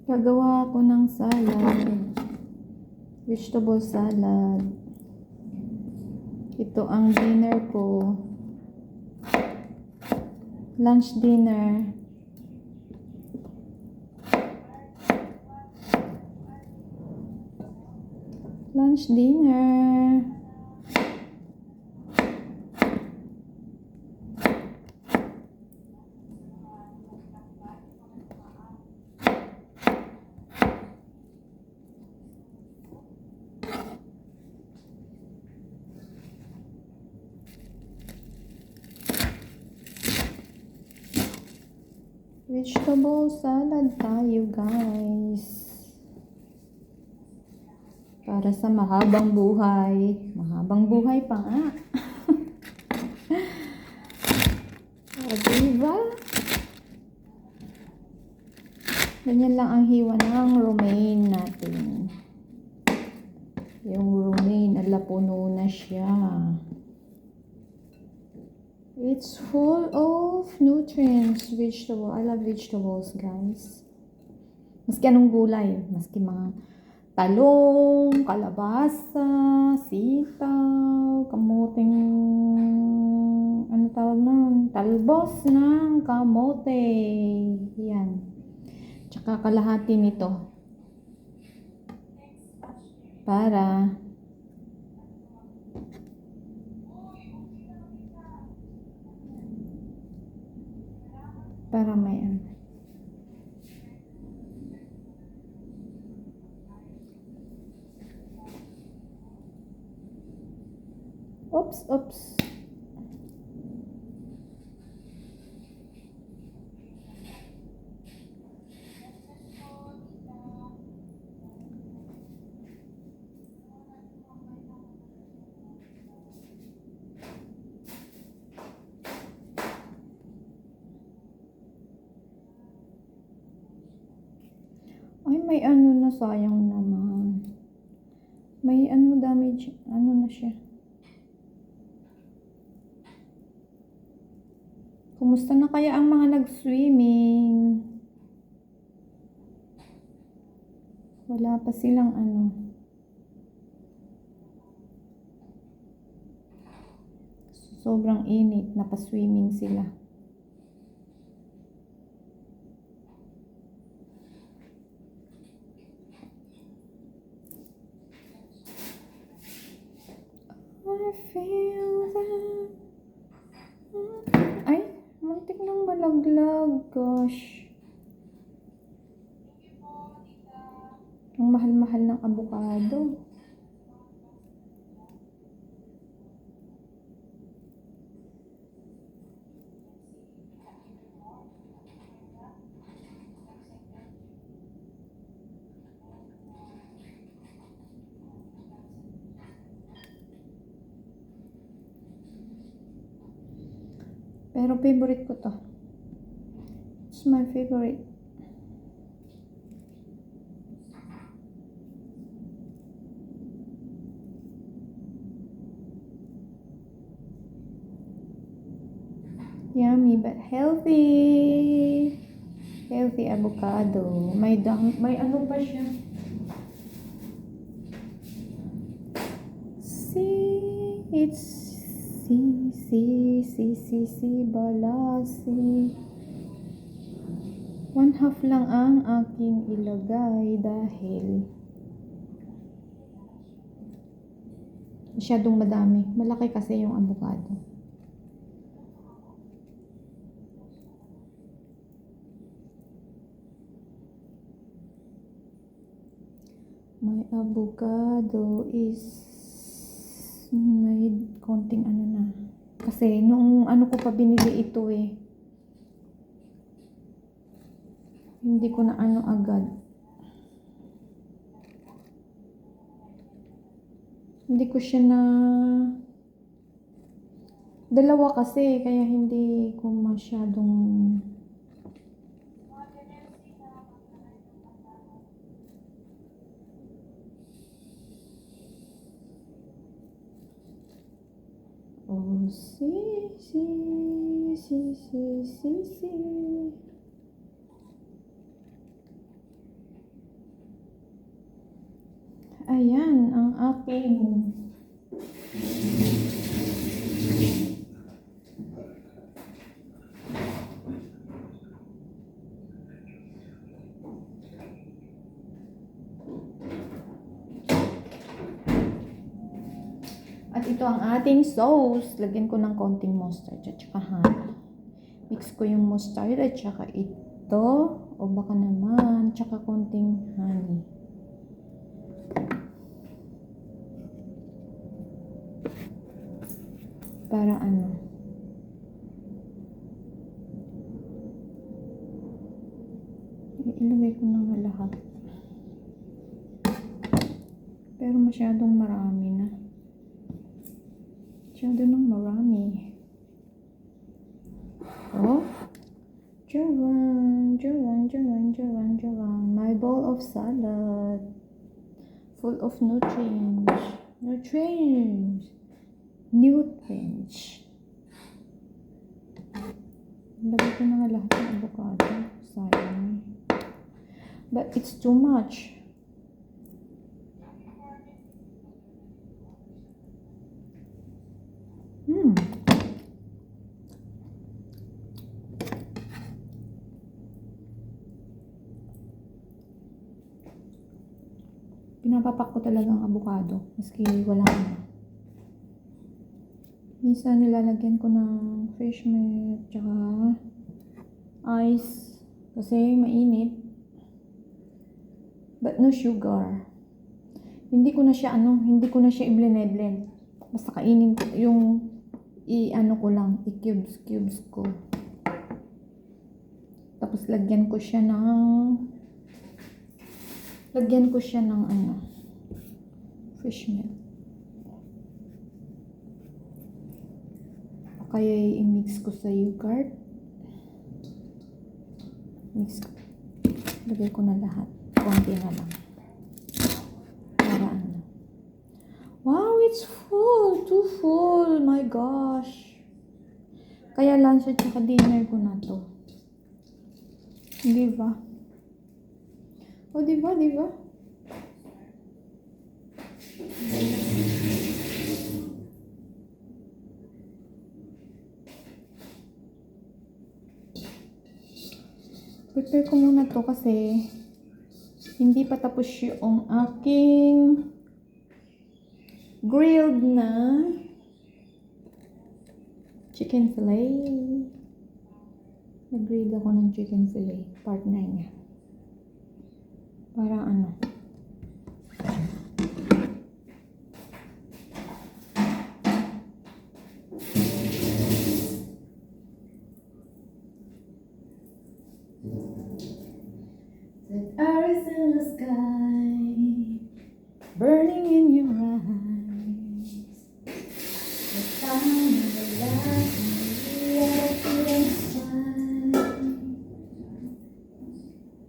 Gagawa ako ng salad. Vegetable salad. Ito ang dinner ko. Lunch dinner. Lunch dinner. Vegetable salad tayo, guys. Para sa mahabang buhay. Mahabang buhay pa nga. Diba? Ganyan lang ang hiwa ng romaine natin. Yung romaine, ala puno na siya. It's full of nutrients, vegetable. I love vegetables, guys. Maski anong gulay, maski mga talong, kalabasa, sitaw, kamuting, ano tawag nun? Talbos ng kamote. Yan. Tsaka kalahati nito. Para may ano. Oops. Ay, may ano na, sayang naman. May ano, damage, ano na siya. Kumusta na kaya ang mga nag-swimming? Wala pa silang ano. Sobrang init, napaswimming sila. I feel that. Ay, muntik nang malaglag. Gosh. Ang mahal-mahal ng avocado. Pero favorite ko to. It's my favorite. Yummy but healthy. Healthy avocado. May ano pa siya. See, it's balasi. 1/2 lang ang aking ilagay dahil masyadong madami. Malaki kasi yung avocado. My avocado is may konting ano na. Kasi nung ano ko pa binili ito eh. Hindi ko na ano agad. Hindi ko siya na dalawa kasi kaya hindi ko masyadong see. ayan ang aking at ito ang ating sauce. Lagyan ko ng konting mustard at saka honey. Mix ko yung mustard at saka ito. O baka naman, tsaka konting honey. Para ano? Ilagay ko na nga lahat. Pero masyadong marami na. Masyado nang marami. Oh. Jawan. My bowl of salad. Full of nutrients. Lagay ko na nga lahat ng avocado. Sayang. But it's too much. Pinapapak ko talaga ang avocado. Maski wala na. Minsan nilalagyan ko ng fresh milk tsaka ice kasi mainit. But no sugar. Hindi ko na siya i-blend. Basta kainin ko yung ko lang, i-cubes ko. Tapos lagyan ko siya ng fresh milk. O kaya i-mix ko sa yogurt. Lagay ko na lahat. Konti na lang. Para ano. Wow, it's full! Too full! My gosh! Kaya lunch at saka dinner ko na to. Diba? O, diba? Prepare ko muna to kasi hindi pa tapos yung aking grilled na chicken fillet. Nag-grill ako ng chicken fillet. Partner niya. Para ano. The earth in the sky, burning in your eyes. The sound of the light,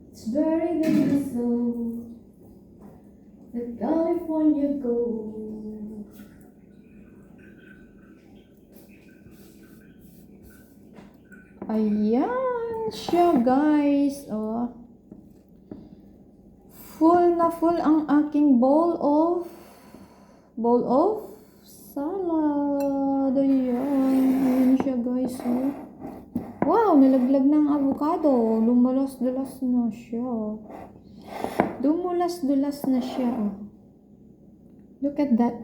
it's buried in my soul. The California gold. Ayan siya, guys. Oh. Full na full ang aking bowl of salad. Ayan siya, guys. Oh. Wow, nalaglag ng avocado. Dumulas-dulas na siya. Oh. Look at that.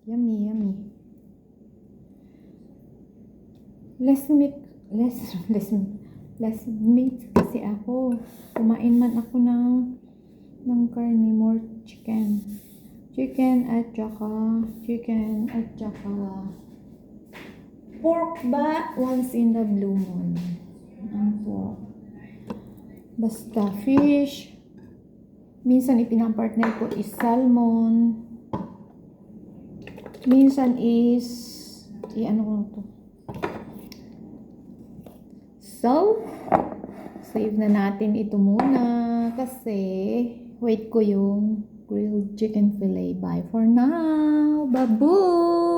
Yummy. Less meat kasi ako. Kumain man ako ng karne, more chicken. Chicken at saka pork ba once in the blue moon. Ang pork. Basta fish. Minsan ipinapartner ko is salmon. Minsan is ano ko to. So, save na natin ito muna kasi wait ko yung grilled chicken fillet. Bye for now. Babu!